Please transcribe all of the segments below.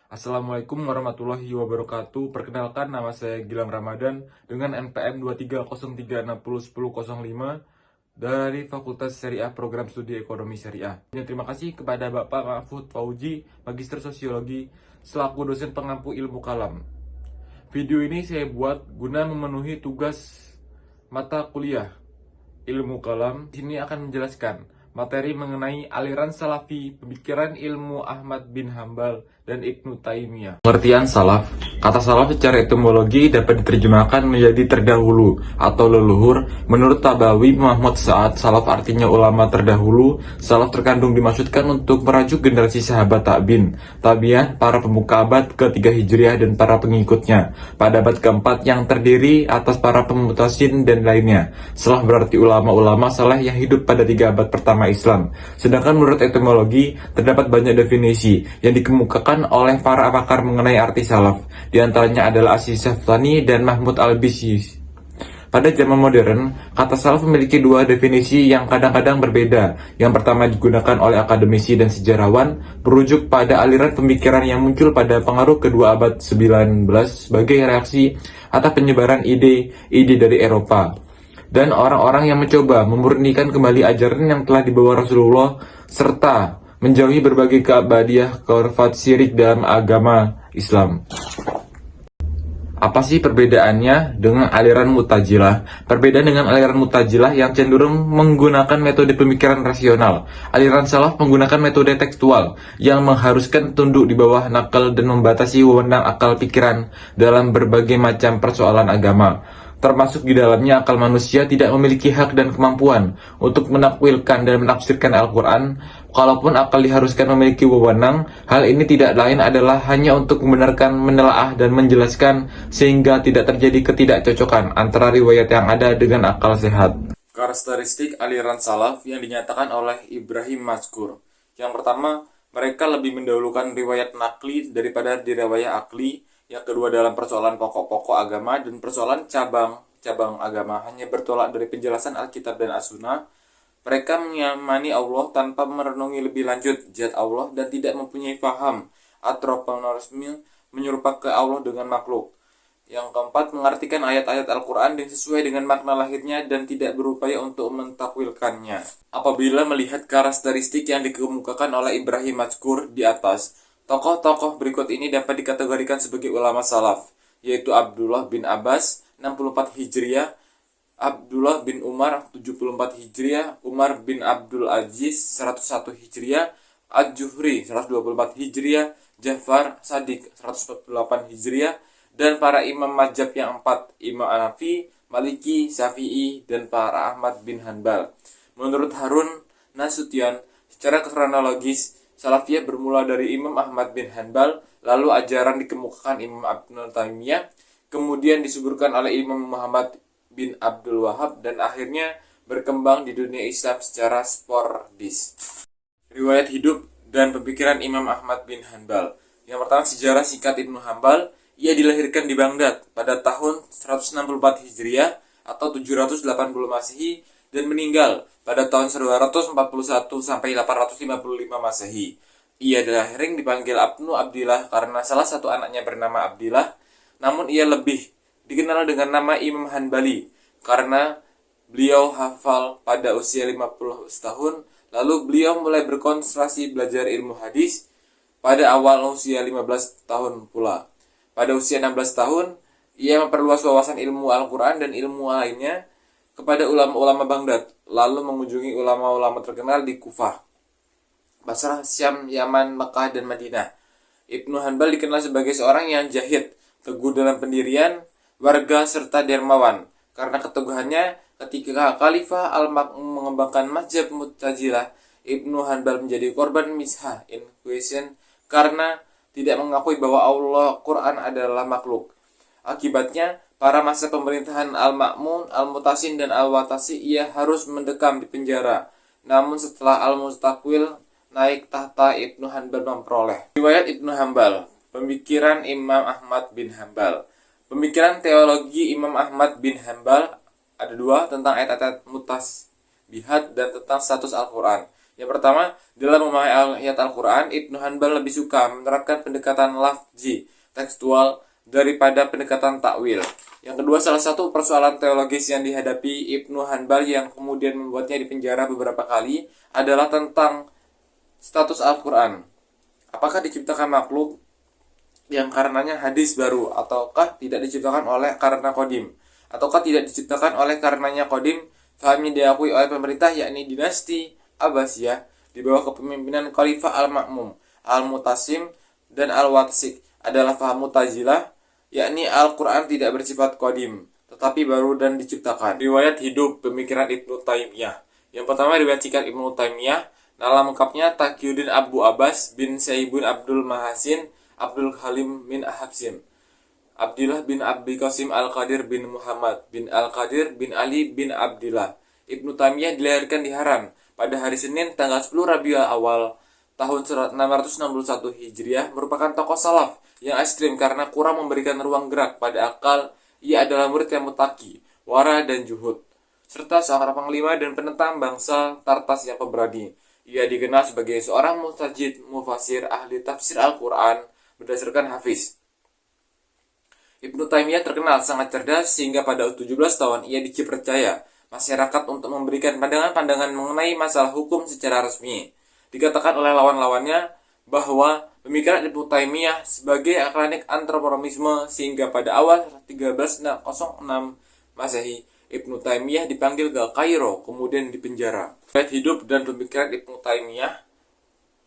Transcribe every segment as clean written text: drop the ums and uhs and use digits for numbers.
Assalamualaikum warahmatullahi wabarakatuh. Perkenalkan, nama saya Gilang Ramadan dengan NPM 23036101005 dari Fakultas Syariah Program Studi Ekonomi Syariah. Terima kasih kepada Bapak Mahfud Fauji, Magister Sosiologi, selaku dosen pengampu ilmu kalam. Video ini saya buat guna memenuhi tugas mata kuliah ilmu kalam. Di sini akan menjelaskan materi mengenai aliran salafi, pemikiran ilmu Ahmad bin Hambal dan Ibnu Taimiyah. Pengertian salaf. Kata salaf secara etimologi dapat diterjemahkan menjadi terdahulu atau leluhur. Menurut Tabawi Muhammad Sa'ad, salaf artinya ulama terdahulu. Salaf terkandung dimaksudkan untuk merajuk generasi sahabat tabi'in, tabi'ah, para pemuka abad ke-3 Hijriah dan para pengikutnya pada abad ke-4 yang terdiri atas para pemutasin dan lainnya. Salaf berarti ulama-ulama saleh yang hidup pada 3 abad pertama Islam. Sedangkan menurut etimologi terdapat banyak definisi yang dikemukakan oleh para pakar mengenai arti salaf. Di antaranya adalah Aziz Saftani dan Mahmud Al-Bisi. Pada zaman modern, kata salaf memiliki 2 definisi yang kadang-kadang berbeda. Yang pertama digunakan oleh akademisi dan sejarawan, merujuk pada aliran pemikiran yang muncul pada pengaruh kedua abad 19 sebagai reaksi atas penyebaran ide-ide dari Eropa dan orang-orang yang mencoba memurnikan kembali ajaran yang telah dibawa Rasulullah serta menjauhi berbagai keabadiah keurfat syirik dalam agama Islam. Apa sih perbedaannya dengan aliran Mu'tazilah? Perbedaan dengan aliran Mu'tazilah yang cenderung menggunakan metode pemikiran rasional. Aliran salaf menggunakan metode tekstual yang mengharuskan tunduk di bawah nakal dan membatasi wewenang akal pikiran dalam berbagai macam persoalan agama. Termasuk di dalamnya akal manusia tidak memiliki hak dan kemampuan untuk menakwilkan dan menafsirkan Al-Quran. Kalaupun akal diharuskan memiliki wewenang, hal ini tidak lain adalah hanya untuk membenarkan, menelaah, dan menjelaskan sehingga tidak terjadi ketidakcocokan antara riwayat yang ada dengan akal sehat. Karakteristik aliran salaf yang dinyatakan oleh Ibrahim Mazkur. Yang pertama, mereka lebih mendahulukan riwayat nakli daripada riwayat akli. Yang kedua, dalam persoalan pokok-pokok agama dan persoalan cabang agama hanya bertolak dari penjelasan Alkitab dan As-Sunnah. Mereka mengimani Allah tanpa merenungi lebih lanjut zat Allah dan tidak mempunyai faham antropometrisme menyerupakan ke Allah dengan makhluk. Yang keempat, mengartikan ayat-ayat Al-Quran yang sesuai dengan makna lahirnya dan tidak berupaya untuk mentakwilkannya. Apabila melihat karakteristik yang dikemukakan oleh Ibrahim Mazkur di atas, tokoh-tokoh berikut ini dapat dikategorikan sebagai ulama salaf, yaitu Abdullah bin Abbas 64 Hijriah, Abdullah bin Umar 74 Hijriah, Umar bin Abdul Aziz 101 Hijriah, Al-Juhri 124 Hijriah, Ja'far Shadiq 148 Hijriah, dan para imam mazhab yang 4, Imam Hanafi, Maliki, Syafi'i, dan para Ahmad bin Hanbal. Menurut Harun Nasution, secara kronologis, Salafiyah bermula dari Imam Ahmad bin Hanbal, lalu ajaran dikemukakan Imam Ibnu Taimiyah, kemudian disuburkan oleh Imam Muhammad bin Abdul Wahab, dan akhirnya berkembang di dunia Islam secara sporadis. Riwayat hidup dan pemikiran Imam Ahmad bin Hanbal. Yang pertama, sejarah singkat Ibnu Hanbal. Ia dilahirkan di Baghdad pada tahun 164 Hijriah atau 780 Masehi dan meninggal pada tahun 941 sampai 855 Masehi. Ia dilahirkan dipanggil Ibnu Abdillah karena salah satu anaknya bernama Abdillah, namun ia lebih dikenal dengan nama Imam Hanbali karena beliau hafal pada usia 50 tahun, lalu beliau mulai berkonsentrasi belajar ilmu hadis pada awal usia 15 tahun pula. Pada usia 16 tahun, ia memperluas wawasan ilmu Al-Quran dan ilmu lainnya kepada ulama-ulama Baghdad, lalu mengunjungi ulama-ulama terkenal di Kufah, Basrah, Syam, Yaman, Mekah, dan Madinah. Ibnu Hanbal dikenal sebagai seorang yang jahid, teguh dalam pendirian, warga, serta dermawan. Karena keteguhannya, ketika Khalifah Al-Ma'mun mengembangkan mazhab Mu'tazilah, Ibnu Hanbal menjadi korban Mishah Inquisition karena tidak mengakui bahwa Allah Quran adalah makhluk. Akibatnya, para masa pemerintahan Al-Ma'mun, Al-Mutasin, dan Al-Watasi ia harus mendekam di penjara. Namun setelah Al-Mustaqil naik tahta, Ibnu Hanbal memperoleh. Riwayat Ibnu Hanbal, pemikiran Imam Ahmad bin Hanbal. Pemikiran teologi Imam Ahmad bin Hanbal ada 2, tentang ayat-ayat mutasbihat dan tentang status Al-Quran. Yang pertama, dalam memahami ayat Al-Quran, Ibnu Hanbal lebih suka menerapkan pendekatan lafzi, tekstual, daripada pendekatan takwil. Yang kedua, salah satu persoalan teologis yang dihadapi Ibnu Hanbal yang kemudian membuatnya dipenjara beberapa kali adalah tentang status Al-Quran. Apakah diciptakan makhluk yang karenanya hadis baru, ataukah tidak diciptakan oleh karena kodim, ataukah tidak diciptakan oleh karenanya kodim, faham yang diakui oleh pemerintah yakni dinasti Abbasiyah di bawah kepemimpinan Khalifah Al-Ma'mum, Al-Mutasim, dan Al-Watsik adalah faham Mu'tazilah, yakni Al-Quran tidak bersifat kodim, tetapi baru dan diciptakan. Riwayat hidup pemikiran Ibnu Taimiyah. Yang pertama, riwayat singkat Ibnu Taimiyah. Nama lengkapnya Taqiyuddin Abu Abbas bin Sayyibun Abdul Mahasin Abdul Halim bin Habsin Abdillah bin Abdi Qasim Al-Qadir bin Muhammad bin Al-Qadir bin Ali bin Abdillah. Ibnu Taimiyah dilahirkan di Haran pada hari Senin tanggal 10 Rabiul Awal tahun 661 Hijriah, merupakan tokoh salaf yang ekstrim karena kurang memberikan ruang gerak pada akal. Ia adalah murid yang mutaki, wara dan juhud, serta seorang panglima dan penentang bangsa Tartas yang pemberani. Ia dikenal sebagai seorang mustajid, mufasir, ahli tafsir Al-Quran berdasarkan Hafiz. Ibnu Taimiyah terkenal sangat cerdas sehingga pada 17 tahun ia dipercaya masyarakat untuk memberikan pandangan-pandangan mengenai masalah hukum secara resmi. Dikatakan oleh lawan-lawannya bahwa pemikiran Ibnu Taimiyah sebagai akademik antropomisme sehingga pada awal 1306 Masehi Ibnu Taimiyah dipanggil ke Kairo kemudian dipenjara. Riwayat hidup dan pemikiran Ibnu Taimiyah.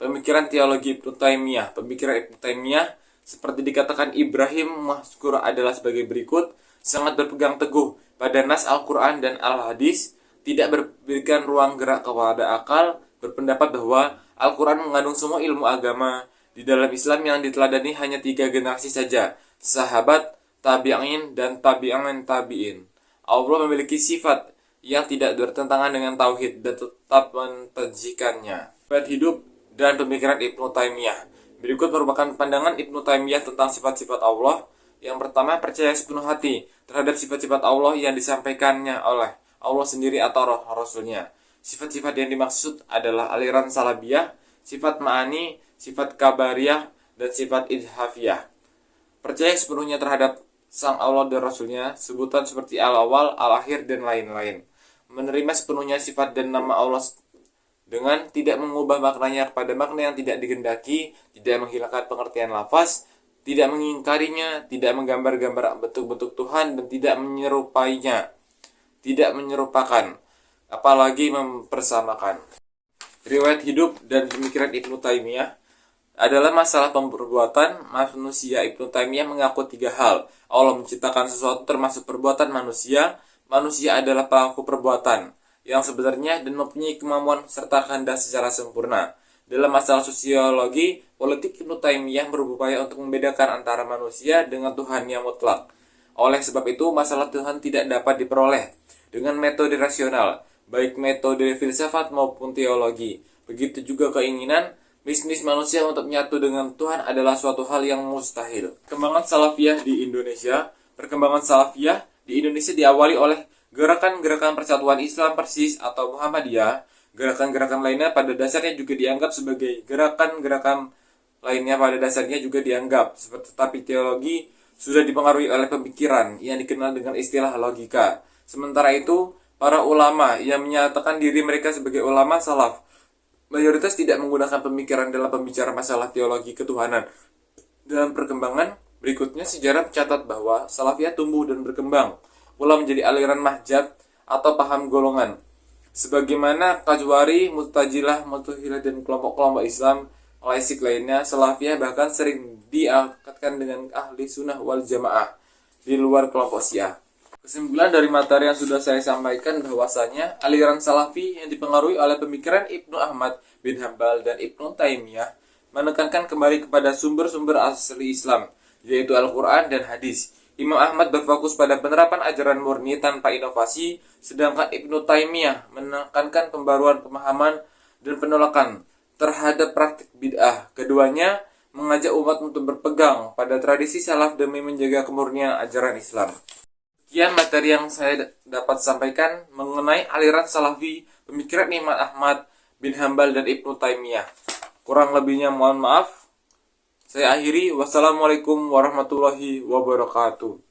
Pemikiran teologi Ibnu Taimiyah. Pemikiran Ibnu Taimiyah seperti dikatakan Ibrahim Mahskur adalah sebagai berikut: sangat berpegang teguh pada nas Al-Quran dan Al-Hadis, tidak memberikan ruang gerak kepada akal, berpendapat bahwa Al-Quran mengandung semua ilmu agama. Di dalam Islam yang diteladani hanya 3 generasi saja, sahabat, tabi'in, dan tabi'in tabi'in. Allah memiliki sifat yang tidak bertentangan dengan tauhid dan tetap mentajzikannya. Riwayat hidup dan pemikiran Ibnu Taimiyah. Berikut merupakan pandangan Ibnu Taimiyah tentang sifat-sifat Allah. Yang pertama, percaya sepenuh hati terhadap sifat-sifat Allah yang disampaikannya oleh Allah sendiri atau Rasulnya. Sifat-sifat yang dimaksud adalah aliran salabiyah, sifat ma'ani, sifat kabariyah, dan sifat idhafiyah. Percaya sepenuhnya terhadap Sang Allah dan Rasulnya, sebutan seperti Al-Awwal, Al-Akhir, dan lain-lain. Menerima sepenuhnya sifat dan nama Allah dengan tidak mengubah maknanya kepada makna yang tidak digendaki, tidak menghilangkan pengertian lafaz, tidak mengingkarinya, tidak menggambar-gambar bentuk-bentuk Tuhan, dan tidak menyerupainya, tidak menyerupakan, apalagi mempersamakan. Riwayat hidup dan pemikiran Ibnu Taimiyah adalah masalah perbuatan manusia. Ibnu Taimiyah mengaku 3 hal. Allah menciptakan sesuatu termasuk perbuatan manusia. Manusia adalah pelaku perbuatan yang sebenarnya dan mempunyai kemampuan serta kehendak secara sempurna. Dalam masalah sosiologi, politik, Ibnu Taimiyah berupaya untuk membedakan antara manusia dengan Tuhan yang mutlak. Oleh sebab itu, masalah Tuhan tidak dapat diperoleh dengan metode rasional, baik metode filsafat maupun teologi. Begitu juga keinginan bisnis manusia untuk menyatu dengan Tuhan adalah suatu hal yang mustahil. Perkembangan Salafiyah di Indonesia. Perkembangan Salafiyah di Indonesia diawali oleh gerakan-gerakan persatuan Islam Persis atau Muhammadiyah. Gerakan-gerakan lainnya pada dasarnya juga dianggap sebagai gerakan-gerakan lainnya pada dasarnya juga dianggap seperti, tapi teologi sudah dipengaruhi oleh pemikiran yang dikenal dengan istilah logika. Sementara itu, para ulama yang menyatakan diri mereka sebagai ulama salaf mayoritas tidak menggunakan pemikiran dalam pembicara masalah teologi ketuhanan. Dalam perkembangan berikutnya, sejarah mencatat bahwa Salafiyah tumbuh dan berkembang pula menjadi aliran mahjab atau paham golongan. Sebagaimana Kajwari, Mu'tazilah, Mu'tazilah, dan kelompok-kelompok Islam klasik lainnya, Salafiyah bahkan sering diangkatkan dengan ahli sunnah wal jamaah di luar kelompok Syiah. Kesimpulan dari materi yang sudah saya sampaikan bahwasanya aliran Salafi yang dipengaruhi oleh pemikiran Ibnu Ahmad bin Hanbal dan Ibnu Taimiyah menekankan kembali kepada sumber-sumber asli Islam, yaitu Al-Quran dan Hadis. Imam Ahmad berfokus pada penerapan ajaran murni tanpa inovasi, sedangkan Ibnu Taimiyah menekankan pembaruan pemahaman dan penolakan terhadap praktik bid'ah. Keduanya mengajak umat untuk berpegang pada tradisi salaf demi menjaga kemurnian ajaran Islam. Sekian materi yang saya dapat sampaikan mengenai aliran Salafi, pemikiran Imam Ahmad bin Hambal dan Ibnu Taimiyah. Kurang lebihnya mohon maaf. Saya akhiri. Wassalamualaikum warahmatullahi wabarakatuh.